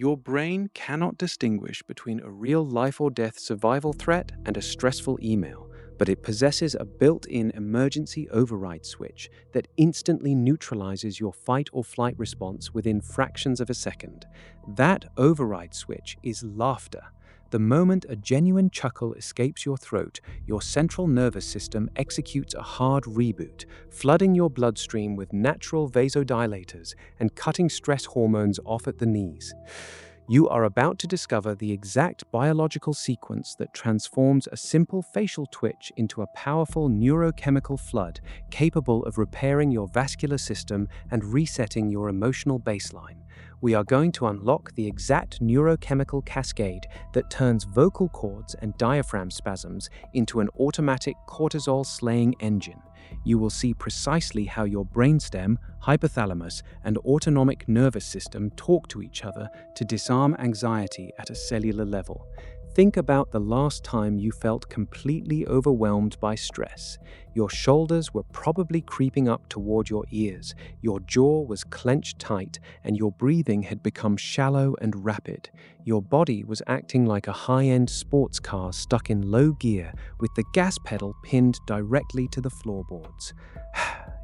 Your brain cannot distinguish between a real life or death survival threat and a stressful email, but it possesses a built-in emergency override switch that instantly neutralizes your fight or flight response within fractions of a second. That override switch is laughter. The moment a genuine chuckle escapes your throat, your central nervous system executes a hard reboot, flooding your bloodstream with natural vasodilators and cutting stress hormones off at the knees. You are about to discover the exact biological sequence that transforms a simple facial twitch into a powerful neurochemical flood capable of repairing your vascular system and resetting your emotional baseline. We are going to unlock the exact neurochemical cascade that turns vocal cords and diaphragm spasms into an automatic cortisol-slaying engine. You will see precisely how your brainstem, hypothalamus, and autonomic nervous system talk to each other to disarm anxiety at a cellular level. Think about the last time you felt completely overwhelmed by stress. Your shoulders were probably creeping up toward your ears, your jaw was clenched tight, and your breathing had become shallow and rapid. Your body was acting like a high-end sports car stuck in low gear with the gas pedal pinned directly to the floorboards.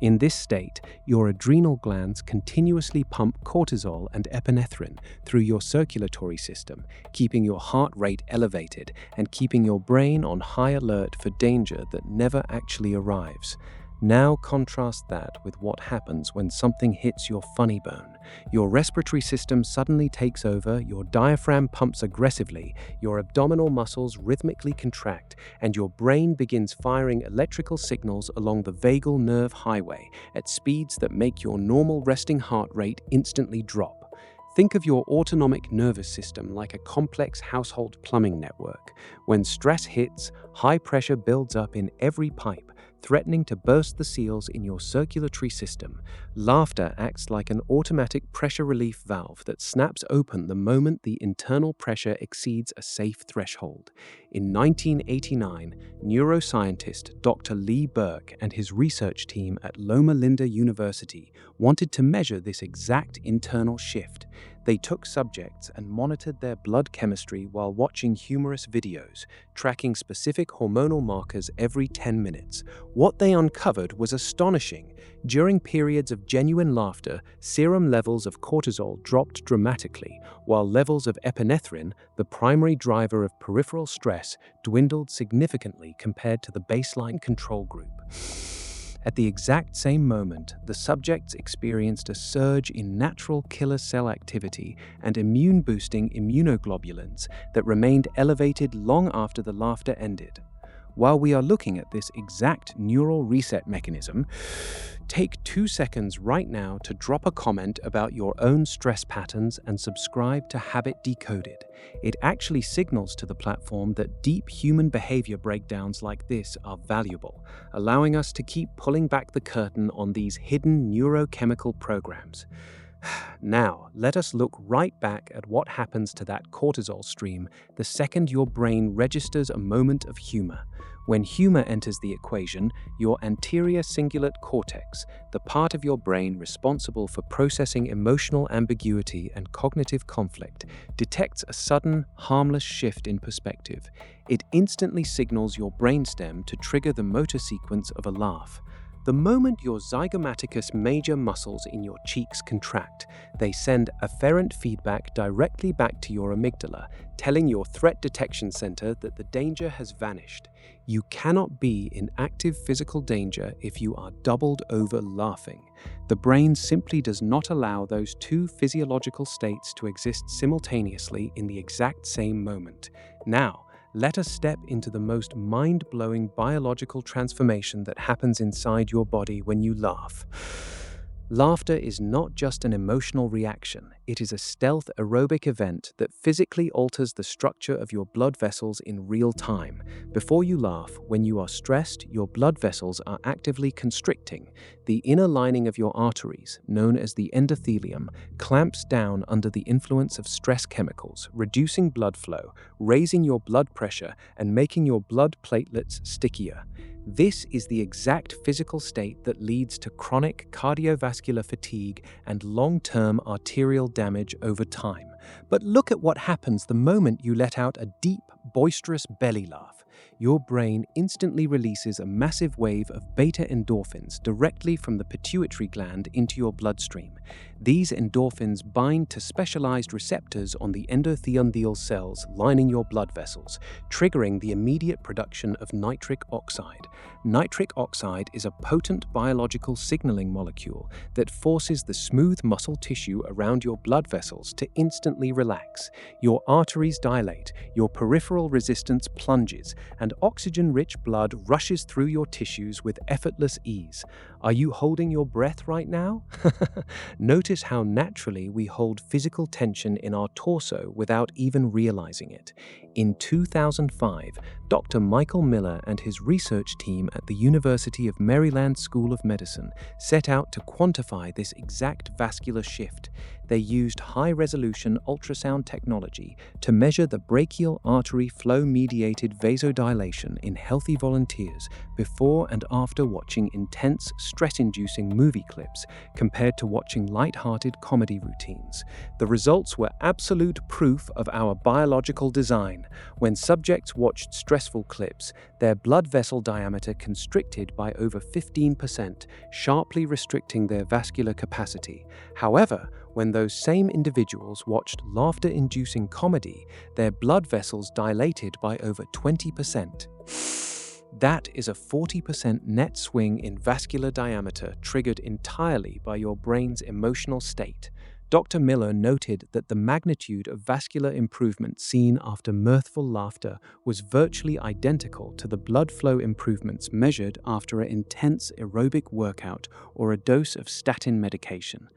In this state, your adrenal glands continuously pump cortisol and epinephrine through your circulatory system, keeping your heart rate elevated and keeping your brain on high alert for danger that never actually arrives. Now contrast that with what happens when something hits your funny bone. Your respiratory system suddenly takes over, your diaphragm pumps aggressively, your abdominal muscles rhythmically contract, and your brain begins firing electrical signals along the vagal nerve highway at speeds that make your normal resting heart rate instantly drop. Think of your autonomic nervous system like a complex household plumbing network. When stress hits, high pressure builds up in every pipe, threatening to burst the seals in your circulatory system. Laughter acts like an automatic pressure relief valve that snaps open the moment the internal pressure exceeds a safe threshold. In 1989, neuroscientist Dr. Lee Burke and his research team at Loma Linda University wanted to measure this exact internal shift. They took subjects and monitored their blood chemistry while watching humorous videos, tracking specific hormonal markers every 10 minutes. What they uncovered was astonishing. During periods of genuine laughter, serum levels of cortisol dropped dramatically, while levels of epinephrine, the primary driver of peripheral stress, dwindled significantly compared to the baseline control group. At the exact same moment, the subjects experienced a surge in natural killer cell activity and immune-boosting immunoglobulins that remained elevated long after the laughter ended. While we are looking at this exact neural reset mechanism, take 2 seconds right now to drop a comment about your own stress patterns and subscribe to Habit Decoded. It actually signals to the platform that deep human behavior breakdowns like this are valuable, allowing us to keep pulling back the curtain on these hidden neurochemical programs. Now, let us look right back at what happens to that cortisol stream the second your brain registers a moment of humor. When humor enters the equation, your anterior cingulate cortex, the part of your brain responsible for processing emotional ambiguity and cognitive conflict, detects a sudden, harmless shift in perspective. It instantly signals your brainstem to trigger the motor sequence of a laugh. The moment your zygomaticus major muscles in your cheeks contract, they send afferent feedback directly back to your amygdala, telling your threat detection center that the danger has vanished. You cannot be in active physical danger if you are doubled over laughing. The brain simply does not allow those two physiological states to exist simultaneously in the exact same moment. Now, let us step into the most mind-blowing biological transformation that happens inside your body when you laugh. Laughter is not just an emotional reaction, it is a stealth aerobic event that physically alters the structure of your blood vessels in real time. Before you laugh, when you are stressed, your blood vessels are actively constricting. The inner lining of your arteries, known as the endothelium, clamps down under the influence of stress chemicals, reducing blood flow, raising your blood pressure, and making your blood platelets stickier. This is the exact physical state that leads to chronic cardiovascular fatigue and long-term arterial damage over time. But look at what happens the moment you let out a deep, boisterous belly laugh. Your brain instantly releases a massive wave of beta endorphins directly from the pituitary gland into your bloodstream. These endorphins bind to specialized receptors on the endothelial cells lining your blood vessels, triggering the immediate production of nitric oxide. Nitric oxide is a potent biological signaling molecule that forces the smooth muscle tissue around your blood vessels to instantly relax. Your arteries dilate, your peripheral resistance plunges, and oxygen-rich blood rushes through your tissues with effortless ease. Are you holding your breath right now? Notice how naturally we hold physical tension in our torso without even realizing it. In 2005, Dr. Michael Miller and his research team at the University of Maryland School of Medicine set out to quantify this exact vascular shift. They used high-resolution ultrasound technology to measure the brachial artery flow-mediated vasodilation in healthy volunteers before and after watching intense, stress-inducing movie clips compared to watching light-hearted comedy routines. The results were absolute proof of our biological design. When subjects watched stressful clips, their blood vessel diameter constricted by over 15%, sharply restricting their vascular capacity. However, when those same individuals watched laughter-inducing comedy, their blood vessels dilated by over 20%. That is a 40% net swing in vascular diameter triggered entirely by your brain's emotional state. Dr. Miller noted that the magnitude of vascular improvement seen after mirthful laughter was virtually identical to the blood flow improvements measured after an intense aerobic workout or a dose of statin medication.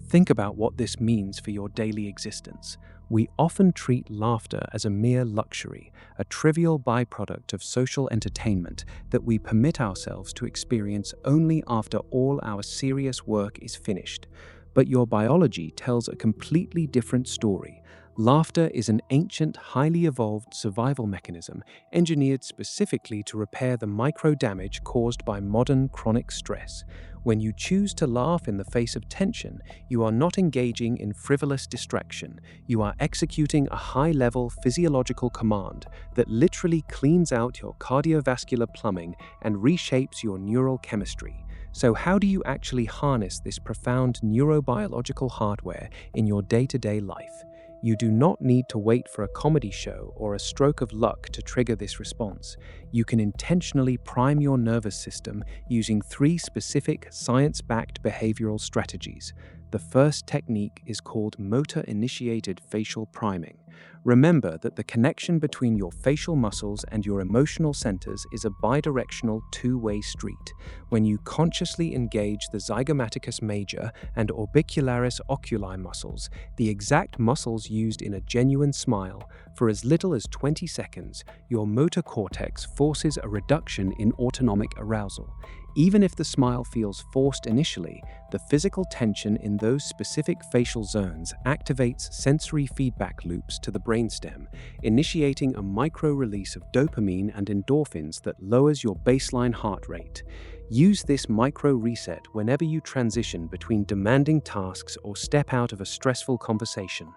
Think about what this means for your daily existence. We often treat laughter as a mere luxury, a trivial byproduct of social entertainment that we permit ourselves to experience only after all our serious work is finished. But your biology tells a completely different story. Laughter is an ancient, highly evolved survival mechanism engineered specifically to repair the micro-damage caused by modern chronic stress. When you choose to laugh in the face of tension, you are not engaging in frivolous distraction. You are executing a high-level physiological command that literally cleans out your cardiovascular plumbing and reshapes your neurochemistry. So how do you actually harness this profound neurobiological hardware in your day-to-day life? You do not need to wait for a comedy show or a stroke of luck to trigger this response. You can intentionally prime your nervous system using 3 specific science-backed behavioral strategies. The first technique is called motor-initiated facial priming. Remember that the connection between your facial muscles and your emotional centers is a bidirectional two-way street. When you consciously engage the zygomaticus major and orbicularis oculi muscles, the exact muscles used in a genuine smile, for as little as 20 seconds, your motor cortex forces a reduction in autonomic arousal. Even if the smile feels forced initially, the physical tension in those specific facial zones activates sensory feedback loops to the brainstem, initiating a micro-release of dopamine and endorphins that lowers your baseline heart rate. Use this micro-reset whenever you transition between demanding tasks or step out of a stressful conversation.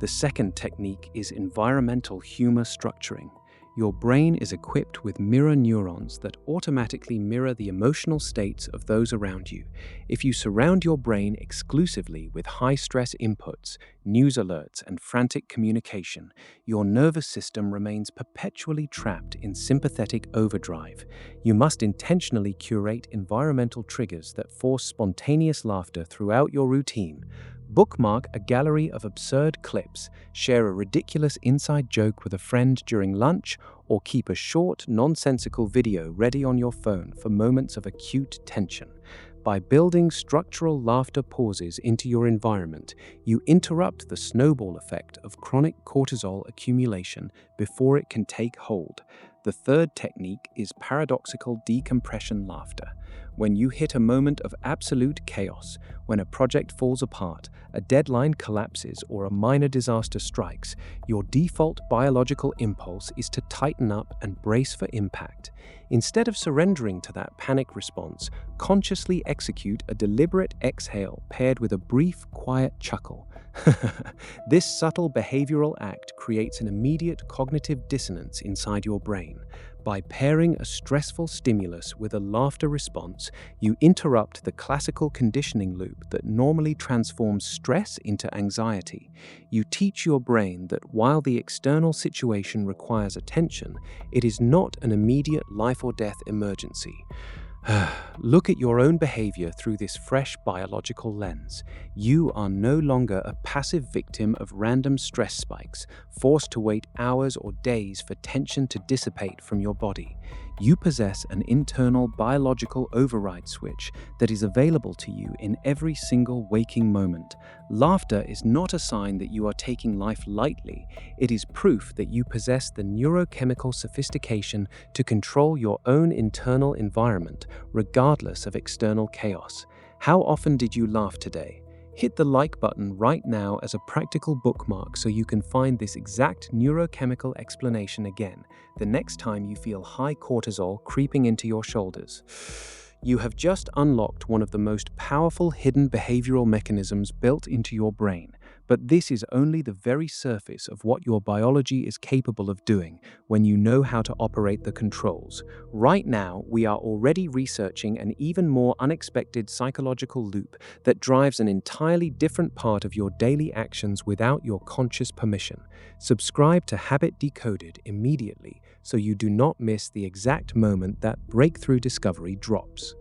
The second technique is environmental humor structuring. Your brain is equipped with mirror neurons that automatically mirror the emotional states of those around you. If you surround your brain exclusively with high-stress inputs, news alerts, and frantic communication, your nervous system remains perpetually trapped in sympathetic overdrive. You must intentionally curate environmental triggers that force spontaneous laughter throughout your routine. Bookmark a gallery of absurd clips, share a ridiculous inside joke with a friend during lunch, or keep a short, nonsensical video ready on your phone for moments of acute tension. By building structural laughter pauses into your environment, you interrupt the snowball effect of chronic cortisol accumulation before it can take hold. The The third technique is paradoxical decompression laughter. When you hit a moment of absolute chaos, when a project falls apart, a deadline collapses, or a minor disaster strikes, your default biological impulse is to tighten up and brace for impact. Instead of surrendering to that panic response, consciously execute a deliberate exhale paired with a brief, quiet chuckle. This subtle behavioral act creates an immediate cognitive dissonance inside your brain. By pairing a stressful stimulus with a laughter response, you interrupt the classical conditioning loop that normally transforms stress into anxiety. You teach your brain that while the external situation requires attention, it is not an immediate life or death emergency. Look at your own behavior through this fresh biological lens. You are no longer a passive victim of random stress spikes, forced to wait hours or days for tension to dissipate from your body. You possess an internal biological override switch that is available to you in every single waking moment. Laughter is not a sign that you are taking life lightly. It is proof that you possess the neurochemical sophistication to control your own internal environment, regardless of external chaos. How often did you laugh today? Hit the like button right now as a practical bookmark so you can find this exact neurochemical explanation again the next time you feel high cortisol creeping into your shoulders. You have just unlocked one of the most powerful hidden behavioral mechanisms built into your brain, but this is only the very surface of what your biology is capable of doing when you know how to operate the controls. Right now, we are already researching an even more unexpected psychological loop that drives an entirely different part of your daily actions without your conscious permission. Subscribe to Habit Decoded immediately so you do not miss the exact moment that breakthrough discovery drops.